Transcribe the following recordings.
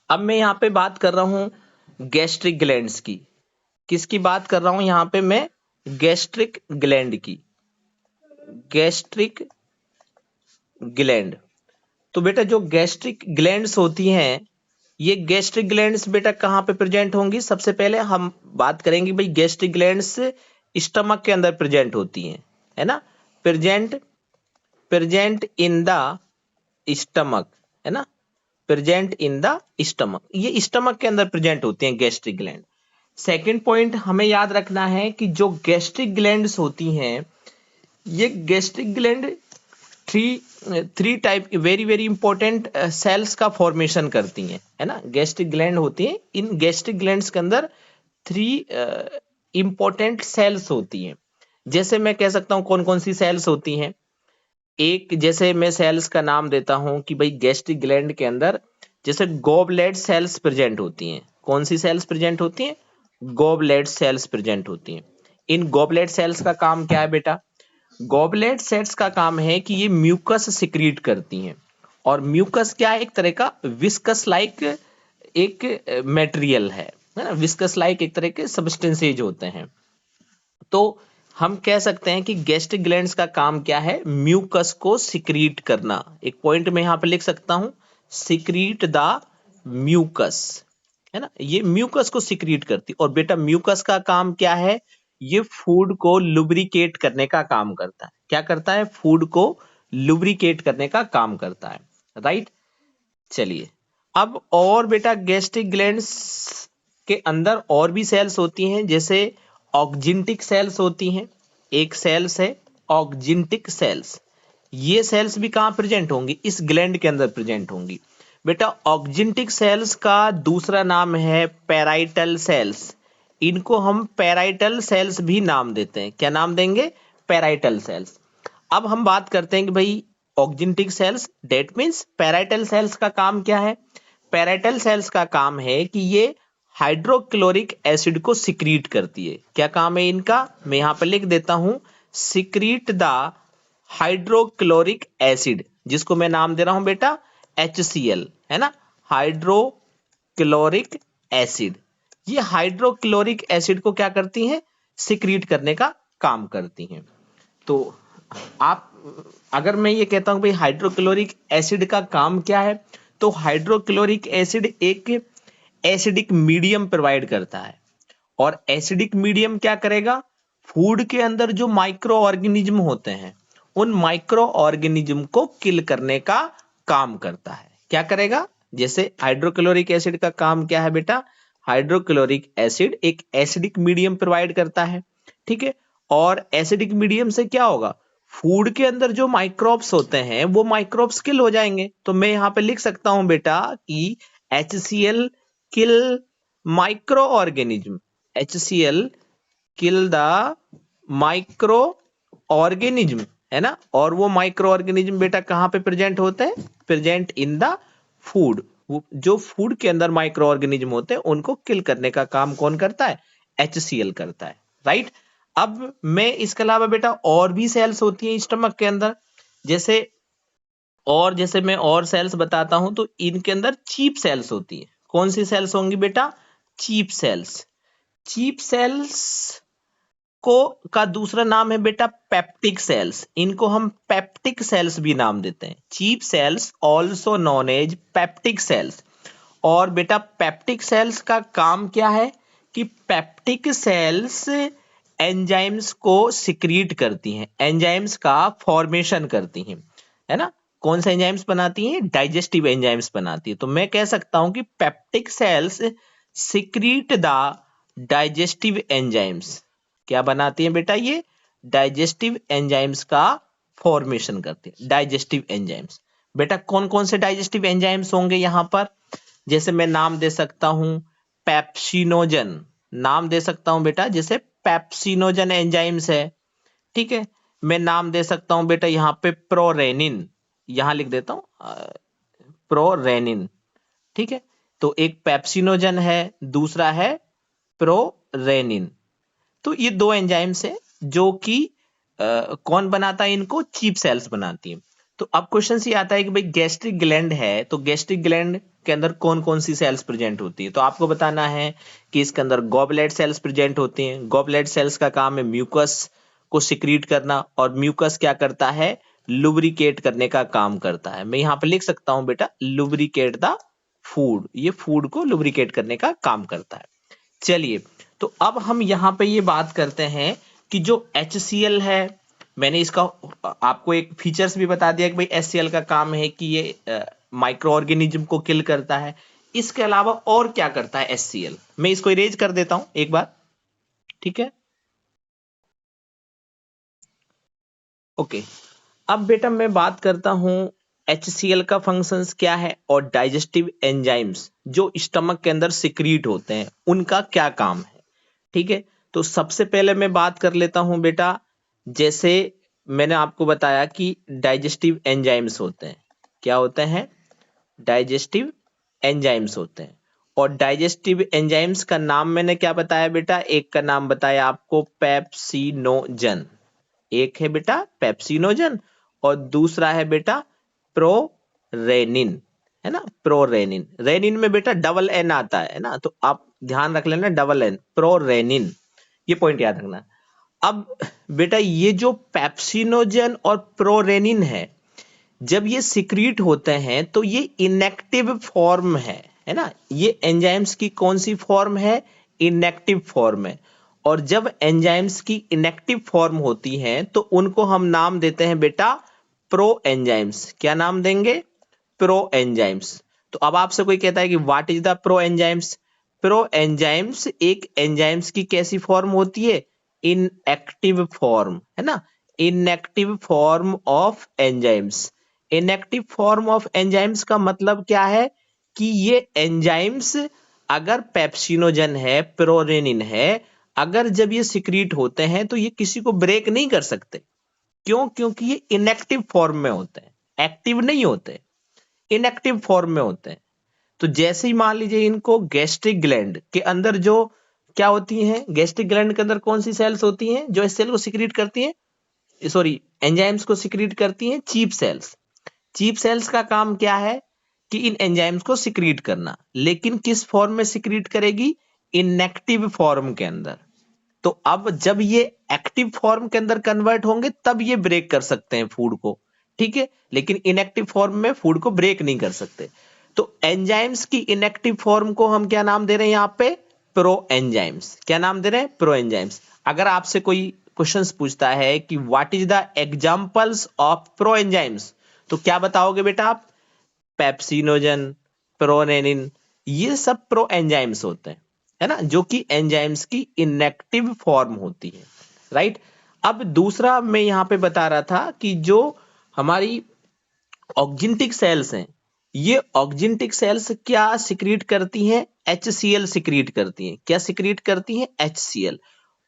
अब मैं यहाँ पे बात कर रहा हूँ गैस्ट्रिक ग्लैंड्स की। किसकी बात कर रहा हूँ यहाँ पे मैं? गैस्ट्रिक ग्लैंड की। Gastric gland. तो बेटा जो गैस्ट्रिक ग्लैंड्स होती हैं, ये गैस्ट्रिक ग्लैंड्स बेटा कहाँ पे प्रेजेंट होंगी? सबसे पहले हम बात करेंगे भाई गैस्ट्रिक ग्लैंड्स स्टमक के अंदर प्रेजेंट होती हैं, है ना? Present present in the stomach, है ना? प्रेजेंट इन द स्टमक, ये स्टमक के अंदर प्रेजेंट होते हैं गैस्ट्रिक ग्लैंड। सेकेंड पॉइंट हमें याद रखना है कि जो गैस्ट्रिक ग्लैंड्स होती हैं, ये gastric gland three three type very very important cells का फॉर्मेशन करती हैं, है ना? गैस्ट्रिक ग्लैंड होती हैं, इन गैस्ट्रिक ग्लैंड्स के अंदर थ्री इंपॉर्टेंट सेल्स होती हैं। जैसे मैं कह सकता हूं कौन कौन सी सेल्स होती हैं। एक जैसे मैं सेल्स का नाम देता हूं कि भाई गैस्ट्रिक ग्लैंड के अंदर जैसे गॉबलेट सेल्स प्रेजेंट होती हैं। कौन सी सेल्स प्रेजेंट होती हैं? गॉबलेट सेल्स प्रेजेंट होती हैं। इन गॉबलेट सेल्स का काम क्या है बेटा? गॉबलेट सेल्स का काम है कि ये म्यूकस सिक्रीट करती हैं। और म्यूकस क्या है? एक तरह का विस्कस लाइक एक मटेरियल है ना? विस्कस लाइक एक तरह के सब्सटेंसेज होते हैं। तो हम कह सकते हैं कि गैस्ट्रिक ग्लैंड्स का काम क्या है? म्यूकस को सिक्रीट करना। एक पॉइंट में यहां पे लिख सकता हूं, सिक्रीट द म्यूकस, है ना? ये म्यूकस को सिक्रीट करती। और बेटा म्यूकस का काम क्या है? ये फूड को लुब्रिकेट करने का काम करता है। क्या करता है? फूड को लुब्रिकेट करने का काम करता है, राइट? चलिए, अब और बेटा गैस्ट्रिक ग्लैंड्स के अंदर और भी सेल्स होती हैं, जैसे ऑक्जिंटिक सेल्स होती हैं। एक सेल्स है ऑक्जिंटिक सेल्स। ये सेल्स भी कहां प्रेजेंट होंगी? इस ग्लैंड के अंदर प्रेजेंट होंगी। बेटा ऑक्जिंटिक सेल्स का दूसरा नाम है पैराइटल सेल्स। इनको हम पैराइटल सेल्स भी नाम देते हैं। क्या नाम देंगे? Parietal cells. अब हम बात करते हैं कि भाई oxyntic cells, that means parietal cells का काम क्या है? पैराइटल सेल्स का काम है कि ये हाइड्रोक्लोरिक एसिड को सिक्रीट करती है। क्या काम है इनका? मैं यहां पर लिख देता हूं, सिक्रीट द हाइड्रोक्लोरिक एसिड, जिसको मैं नाम दे रहा हूं बेटा HCl, है ना? Hydrochloric acid. ये हाइड्रोक्लोरिक एसिड को क्या करती हैं? सिक्रीट करने का काम करती हैं। तो आप, अगर मैं ये कहता हूं भाई हाइड्रोक्लोरिक एसिड का काम क्या है, तो हाइड्रोक्लोरिक एसिड एक एसिडिक मीडियम प्रोवाइड करता है। और एसिडिक मीडियम क्या करेगा? फूड के अंदर जो माइक्रो ऑर्गेनिज्म होते हैं, उन माइक्रो ऑर्गेनिज्म को किल करने का काम करता है। क्या करेगा? जैसे हाइड्रोक्लोरिक एसिड का काम क्या है बेटा? हाइड्रोक्लोरिक एसिड एक एसिडिक मीडियम प्रोवाइड करता है, ठीक है? और एसिडिक मीडियम से क्या होगा? फूड के अंदर जो माइक्रोब्स होते हैं वो माइक्रोब्स किल हो जाएंगे। तो मैं यहां पे लिख सकता हूं बेटा कि HCl kill micro organism. HCl kill the micro organism, है ना? और वो माइक्रो ऑर्गेनिज्म बेटा कहां पे प्रेजेंट होते हैं? Present in the food. जो फूड के अंदर माइक्रो ऑर्गेनिज्म होते हैं उनको किल करने का काम कौन करता है? HCl करता है, राइट? अब मैं इसके अलावा बेटा और भी सेल्स होती हैं स्टमक के अंदर, जैसे जैसे मैं और सेल्स बताता हूं तो इनके अंदर चीप सेल्स होती है। कौन सी सेल्स होंगी बेटा? Chief cells. चीप सेल्स को का दूसरा नाम है बेटा पेप्टिक सेल्स। इनको हम पेप्टिक सेल्स भी नाम देते हैं। Chief cells also known as peptic cells. और बेटा पेप्टिक सेल्स का काम क्या है? कि पेप्टिक सेल्स एंजाइम्स को सिक्रीट करती हैं, एंजाइम्स का फॉर्मेशन करती हैं, है ना? कौन से एंजाइम्स बनाती हैं? डाइजेस्टिव एंजाइम्स बनाती है। तो मैं कह सकता हूं कि peptic sales secrete the digestive enzymes. क्या बनाती हैं बेटा? ये डाइजेस्टिव एंजाइम्स का फॉर्मेशन करती है। डाइजेस्टिव एंजाइम्स बेटा कौन कौन से डाइजेस्टिव एंजाइम्स होंगे यहां पर? जैसे मैं नाम दे सकता हूं पेप्सिनोजन। नाम दे सकता हूं बेटा, जैसे पेप्सिनोजन एंजाइम्स है, ठीक है? मैं नाम दे सकता हूं बेटा यहां पे प्रोरेनिन। यहां लिख देता हूं प्रोरेनिन, ठीक है? तो एक पेप्सिनोजन है, दूसरा है प्रोरेनिन। तो ये दो एंजाइम्स है जो कि कौन बनाता है? इनको चीप सेल्स बनाती है। तो अब क्वेश्चन ये आता है कि भाई गैस्ट्रिक ग्लैंड है, तो गैस्ट्रिक ग्लैंड के अंदर कौन कौन सी सेल्स प्रेजेंट होती है। तो आपको बताना है कि इसके अंदर गॉबलेट सेल्स प्रेजेंट होती हैं। गॉबलेट सेल्स का काम है म्यूकस को सिक्रीट करना, और म्यूकस क्या करता है, लुब्रिकेट करने का काम करता है। मैं यहाँ पे लिख सकता हूं बेटा, लुब्रिकेट द फूड, ये फूड को लुब्रिकेट करने का काम करता है। चलिए, तो अब हम यहाँ पे ये बात करते हैं कि जो HCl है, मैंने इसका आपको एक फीचर्स भी बता दिया कि भाई HCl का काम है कि ये माइक्रो ऑर्गेनिज्म को किल करता है। इसके अलावा और क्या करता है HCl, मैं इसको इरेज कर देता हूं एक बार, ठीक है। ओके, अब बेटा मैं बात करता हूं HCl का फंक्शंस क्या है और डाइजेस्टिव एंजाइम्स जो स्टमक के अंदर सिक्रीट होते हैं उनका क्या काम है, ठीक है। तो सबसे पहले मैं बात कर लेता हूं बेटा, जैसे मैंने आपको बताया कि डाइजेस्टिव एंजाइम्स होते हैं, क्या होते हैं, डाइजेस्टिव एंजाइम्स होते हैं। और डाइजेस्टिव एंजाइम्स का नाम मैंने क्या बताया बेटा, एक का नाम बताया आपको पेप्सिनोजन, एक है बेटा पेप्सिनोजन और दूसरा है बेटा प्रोरेनिन, है ना, प्रोरेनिन। रेनिन में बेटा डबल एन आता है ना, तो आप ध्यान रख लेना डबल एन, प्रोरेनिन, ये पॉइंट याद रखना। अब बेटा ये जो पेप्सिनोजन और प्रोरेनिन है, जब ये सिक्रीट होते हैं तो ये इनएक्टिव फॉर्म है ना, ये एंजाइम्स की कौन सी फॉर्म है, इनएक्टिव फॉर्म है। और जब एंजाइम्स की इनएक्टिव फॉर्म होती हैं तो उनको हम नाम देते हैं बेटा प्रो एंजाइम्स। क्या नाम देंगे, प्रो एंजाइम्स। तो अब आपसे कोई कहता है कि what is the pro enzymes, pro enzymes एक एंजाइम्स की कैसी फॉर्म होती है, इनएक्टिव फॉर्म, है ना, inactive form of enzymes. Inactive form of enzymes का मतलब क्या है कि ये एंजाइम्स अगर पेप्सिनोजन है, प्रोरेनिन है, अगर जब ये सिक्रीट होते हैं तो ये किसी को ब्रेक नहीं कर सकते। क्यों, क्योंकि ये इनएक्टिव फॉर्म में होते हैं, एक्टिव नहीं होते, इनएक्टिव फॉर्म में होते हैं। तो जैसे ही मान लीजिए इनको गैस्ट्रिक ग्लैंड के अंदर जो क्या होती हैं, गैस्ट्रिक ग्लैंड के अंदर कौन सी सेल्स होती हैं जो इस सेल को सिक्रीट करती हैं, सॉरी एंजाइम्स को सिक्रीट करती हैं, चीप सेल्स। चीप सेल्स का काम क्या है कि इन एंजाइम्स को सिक्रीट करना, लेकिन किस फॉर्म में सिक्रीट करेगी, इनएक्टिव फॉर्म के अंदर। तो अब जब ये एक्टिव फॉर्म के अंदर कन्वर्ट होंगे तब ये ब्रेक कर सकते हैं फूड को, ठीक है, लेकिन इनएक्टिव फॉर्म में फूड को ब्रेक नहीं कर सकते। तो एंजाइम्स की इनएक्टिव फॉर्म को हम क्या नाम दे रहे हैं यहाँ पे, प्रो एंजाइम्स। क्या नाम दे रहे हैं, प्रो एंजाइम्स। अगर आपसे कोई क्वेश्चंस पूछता है कि what is the examples of pro enzymes, तो क्या बताओगे बेटा आप, पेप्सिनोजन, प्रोरेनिन, ये सब प्रो एंजाइम्स होते हैं, है ना, जो कि एंजाइम्स की इनएक्टिव फॉर्म होती है, राइट। अब दूसरा मैं यहां पे बता रहा था कि जो हमारी ऑक्जिंटिक सेल्स हैं, ये ऑक्जिंटिक सेल्स क्या सिक्रीट करती हैं, HCl सिक्रीट करती हैं। क्या सिक्रीट करती हैं, HCl।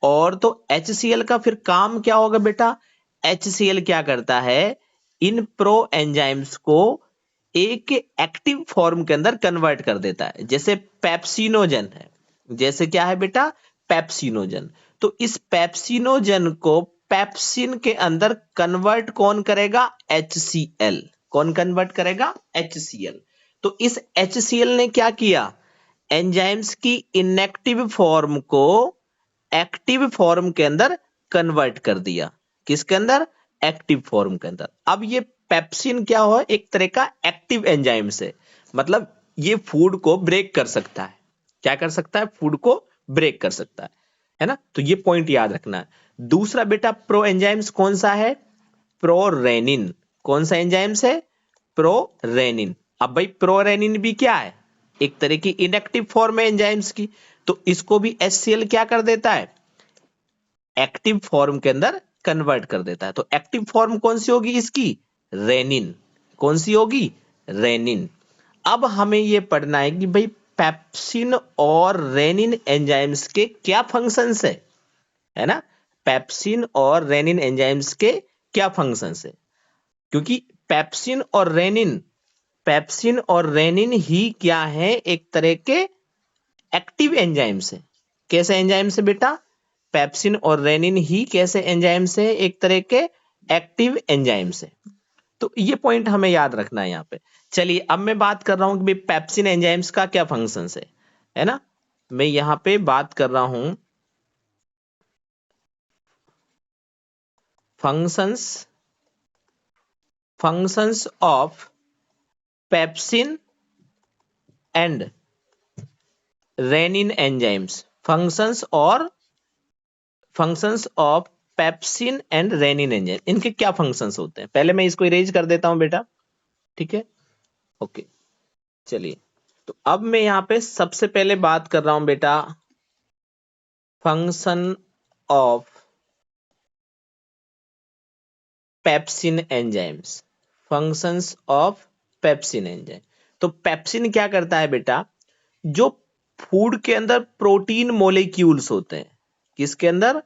और तो HCl का फिर काम क्या होगा बेटा, HCl क्या करता है, इन प्रो एंजाइम्स को एक एक्टिव फॉर्म के अंदर कन्वर्ट कर देता है। जैसे पेप्सिनोजन है, जैसे क्या है बेटा, पेप्सिनोजन। तो इस पेप्सिनोजन को पेप्सिन के अंदर कन्वर्ट कौन करेगा, HCl। कौन कन्वर्ट करेगा, HCl। तो इस HCl ने क्या किया, एंजाइम्स की इनएक्टिव फॉर्म को एक्टिव फॉर्म के अंदर कन्वर्ट कर दिया। किसके अंदर, एक्टिव फॉर्म के अंदर। अब ये पेप्सिन क्या हो, एक तरह का एक्टिव एंजाइम से, मतलब ये फूड को ब्रेक कर सकता है। क्या कर सकता है, फूड को ब्रेक कर सकता है ना। तो ये पॉइंट याद रखना है। दूसरा बेटा प्रो एंजाइम्स कौन सा है, प्रोरेनिन। कौन सा एंजाइम्स है, प्रोरेनिन। अब भाई प्रोरेनिन भी क्या है, एक तरह की इनएक्टिव फॉर्म है एंजाइम्स की, तो इसको भी HCl क्या कर देता है, एक्टिव फॉर्म के अंदर कन्वर्ट कर देता है। तो एक्टिव फॉर्म कौन सी होगी इसकी, रेनिन। कौन सी होगी, रेनिन। अब हमें यह पढ़ना है कि भाई पेप्सिन और रेनिन एंजाइम्स के क्या फंक्शंस है ना, पेप्सिन और रेनिन एंजाइम्स के क्या फंक्शंस है। क्योंकि पेप्सिन और रेनिन ही क्या है, एक तरह के एक्टिव एंजाइम्स है। कैसे एंजाइम्स है बेटा, पेप्सिन और रेनिन ही कैसे एंजाइम्स है, एक तरह के एक्टिव एंजाइम्स है। तो ये पॉइंट हमें याद रखना है यहाँ पे। चलिए अब मैं बात कर रहा हूं कि भाई पेप्सिन एंजाइम्स का क्या फंक्शंस है ना। मैं यहाँ पे बात कर रहा हूं functions functions of pepsin and rennin enzymes. Functions of pepsin and rennin enzyme, इनके क्या फंक्शंस होते हैं, पहले मैं इसको इरेज कर देता हूं बेटा, ठीक है। ओके, चलिए तो अब मैं यहां पे सबसे पहले बात कर रहा हूं बेटा function of pepsin enzymes. Functions of pepsin enzyme. तो पेप्सिन क्या करता है बेटा, जो फूड के अंदर प्रोटीन मोलेक्यूल्स होते हैं, किसके अंदर,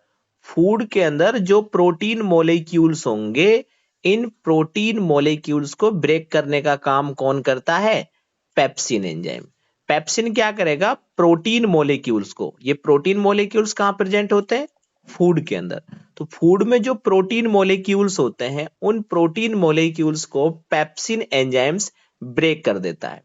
फूड के अंदर जो प्रोटीन मोलेक्यूल्स होंगे, इन प्रोटीन मोलेक्यूल्स को ब्रेक करने का काम कौन करता है, पेप्सिन एंजाइम। पेप्सिन क्या करेगा, प्रोटीन मोलेक्यूल्स को, ये प्रोटीन मोलेक्यूल्स कहां प्रेजेंट होते हैं, फूड के अंदर। तो फूड में जो प्रोटीन मोलेक्यूल्स होते हैं, उन प्रोटीन मोलेक्यूल्स को पेप्सिन एंजाइम्स ब्रेक कर देता है।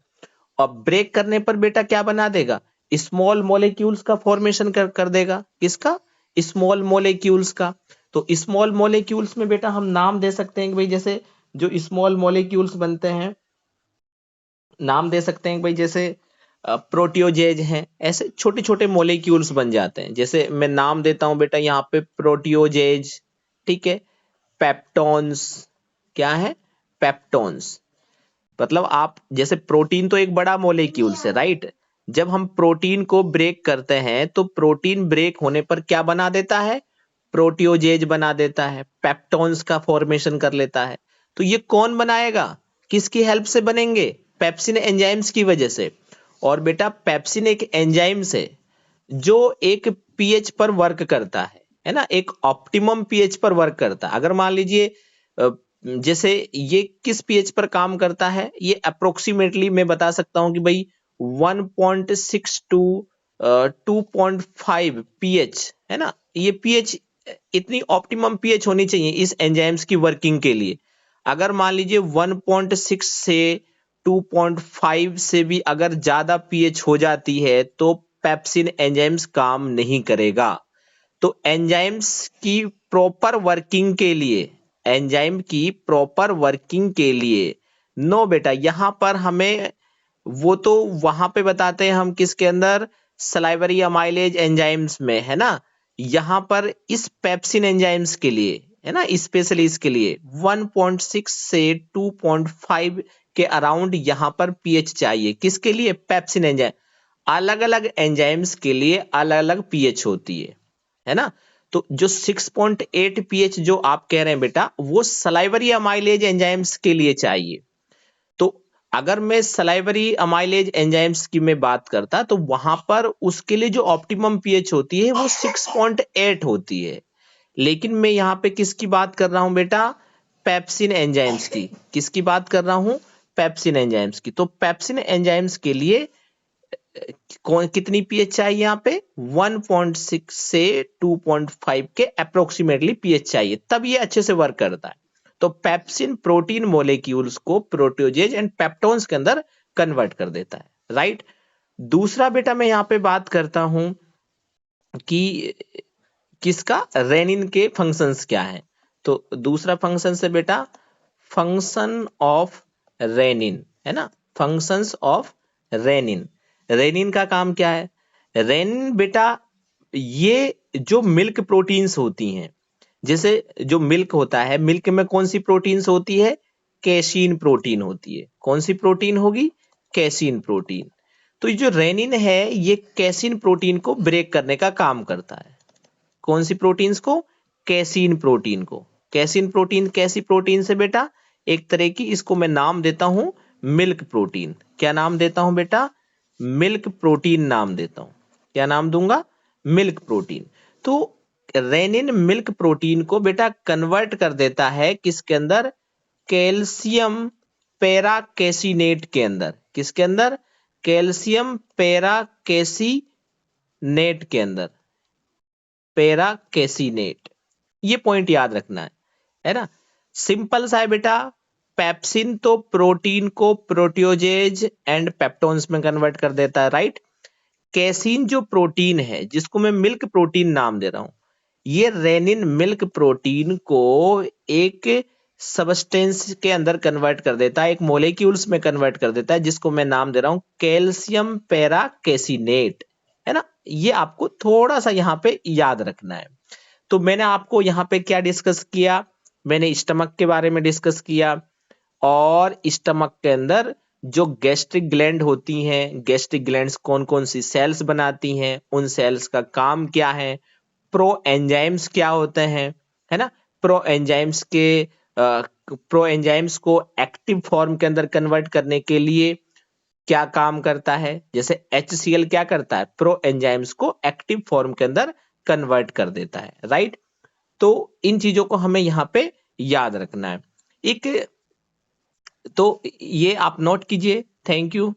और ब्रेक करने पर बेटा क्या बना देगा, स्मॉल मोलेक्यूल्स का फॉर्मेशन कर देगा, किसका, स्मॉल मोलेक्यूल्स का। तो स्मॉल मोलेक्यूल्स में बेटा हम नाम दे सकते हैं कि भाई जैसे जो स्मॉल मोलेक्यूल्स बनते हैं, नाम दे सकते हैं कि भाई जैसे प्रोटियोजेज हैं, ऐसे छोटे छोटे मोलेक्यूल्स बन जाते हैं। जैसे मैं नाम देता हूं बेटा यहाँ पे प्रोटियोजेज, ठीक है। पेप्टॉन्स, क्या है, पेप्टॉन्स। मतलब आप जैसे प्रोटीन तो एक बड़ा मोलेक्यूल्स है, राइट। जब हम प्रोटीन को ब्रेक करते हैं तो प्रोटीन ब्रेक होने पर क्या बना देता है, प्रोटियोजेज बना देता है, पेप्टॉन्स का फॉर्मेशन कर लेता है। तो ये कौन बनाएगा, किसकी हेल्प से बनेंगे, पेप्सिन एंजाइम्स की वजह से। और बेटा पेप्सिन एक एंजाइम्स है जो एक पीएच पर वर्क करता है ना, एक ऑप्टिमम पीएच पर वर्क करता है। अगर मान लीजिए जैसे ये किस पीएच पर काम करता है, ये अप्रोक्सीमेटली मैं बता सकता हूं कि भाई 1.6 टू 2.5 पीएच है ना। ये पीएच, इतनी ऑप्टिमम पीएच होनी चाहिए इस एंजाइम्स की वर्किंग के लिए। अगर मान लीजिए 1.6 से 2.5 से भी अगर ज्यादा पीएच हो जाती है तो पेप्सिन एंजाइम्स काम नहीं करेगा। तो एंजाइम्स की प्रॉपर वर्किंग के लिए, एंजाइम की प्रॉपर वर्किंग के लिए, नो बेटा यहां पर हमें वो तो वहां पे बताते हैं हम किसके अंदर, सलाइवरी अमाइलेज एंजाइम्स में, है ना। यहां पर इस पेप्सिन एंजाइम्स के लिए, है ना, स्पेशली इसके लिए 1.6 से 2.5 के अराउंड यहां पर पीएच चाहिए, किसके लिए, पेप्सिन एंजाइम। अलग अलग एंजाइम्स के लिए अलग अलग पीएच होती है ना। तो जो 6.8 पीएच जो आप कह रहे हैं बेटा, वो सलाइवरी अमाइलेज एंजाइम्स के लिए चाहिए। तो अगर मैं सलाइवरी अमाइलेज एंजाइम्स की मैं बात करता तो वहां पर उसके लिए जो ऑप्टिमम पीएच होती है वो 6.8 होती है। लेकिन मैं यहां पे किसकी बात कर रहा हूं बेटा, पेप्सिन एंजाइम्स की। किसकी बात कर रहा हूं, पेप्सिन एंजाइम्स की। तो पेप्सिन एंजाइम्स के लिए कौन कितनी पीएच चाहिए यहाँ पे, 1.6 से 2.5 के अप्रोक्सीमेटली पीएच चाहिए, तब ये अच्छे से वर्क करता है। तो पेप्सिन प्रोटीन मोलेक्यूल्स को प्रोटियोजेज एंड पेप्टोन्स के अंदर कन्वर्ट कर देता है, राइट। दूसरा बेटा मैं यहां पे बात करता हूं कि किसका, रेनिन के फंक्शंस क्या है। तो दूसरा फंक्शन है बेटा फंक्शन ऑफ रेनिन, है ना, फंक्शंस ऑफ रेनिन। रेनिन का काम क्या है, रेनिन बेटा ये जो मिल्क प्रोटीन्स होती हैं, जैसे जो मिल्क होता है, मिल्क में कौन सी प्रोटीन्स होती है, कैसीन प्रोटीन होती है। कौन सी प्रोटीन होगी, कैसीन प्रोटीन। तो ये जो रेनिन है ये कैसीन प्रोटीन को ब्रेक करने का काम करता है। कौन सी प्रोटीन्स को, कैसीन प्रोटीन को। कैसीन प्रोटीन कैसी प्रोटीन से बेटा, एक तरह की, इसको मैं नाम देता हूं मिल्क प्रोटीन। क्या नाम देता हूं बेटा, मिल्क प्रोटीन नाम देता हूं। क्या नाम दूंगा, मिल्क प्रोटीन। तो रेनिन मिल्क प्रोटीन को बेटा कन्वर्ट कर देता है किसके अंदर, कैल्शियम पैराकेसिनेट के अंदर। किसके अंदर, कैल्शियम पैराकेसिनेट के अंदर, पैराकेसिनेट। ये पॉइंट याद रखना है ना। सिंपल सा है बेटा, पेप्सिन तो प्रोटीन को प्रोटियोजेज एंड पेप्टोन्स में कन्वर्ट कर देता है, राइट। कैसीन जो प्रोटीन है, जिसको मैं मिल्क प्रोटीन नाम दे रहा हूं, ये रेनिन मिल्क प्रोटीन को एक सबस्टेंस के अंदर कन्वर्ट कर देता है, एक मोलेक्यूल्स में कन्वर्ट कर देता है, जिसको मैं नाम दे रहा हूं कैल्शियम पैराकेसिनेट, है ना। ये आपको थोड़ा सा यहां पे याद रखना है। तो मैंने आपको यहां पे क्या डिस्कस किया, मैंने स्टमक के बारे में डिस्कस किया, और स्टमक के अंदर जो गैस्ट्रिक ग्लैंड होती हैं, गैस्ट्रिक ग्लैंड्स कौन कौन सी सेल्स बनाती हैं, उन सेल्स का काम क्या है, प्रो एंजाइम्स क्या होते हैं, है ना। प्रो एंजाइम्स के प्रो एंजाइम्स को एक्टिव फॉर्म के अंदर कन्वर्ट करने के लिए क्या काम करता है, जैसे HCl क्या करता है, प्रो एंजाइम्स को एक्टिव फॉर्म के अंदर कन्वर्ट कर देता है, राइट। तो इन चीजों को हमें यहां पे याद रखना है। एक तो ये आप नोट कीजिए। Thank you.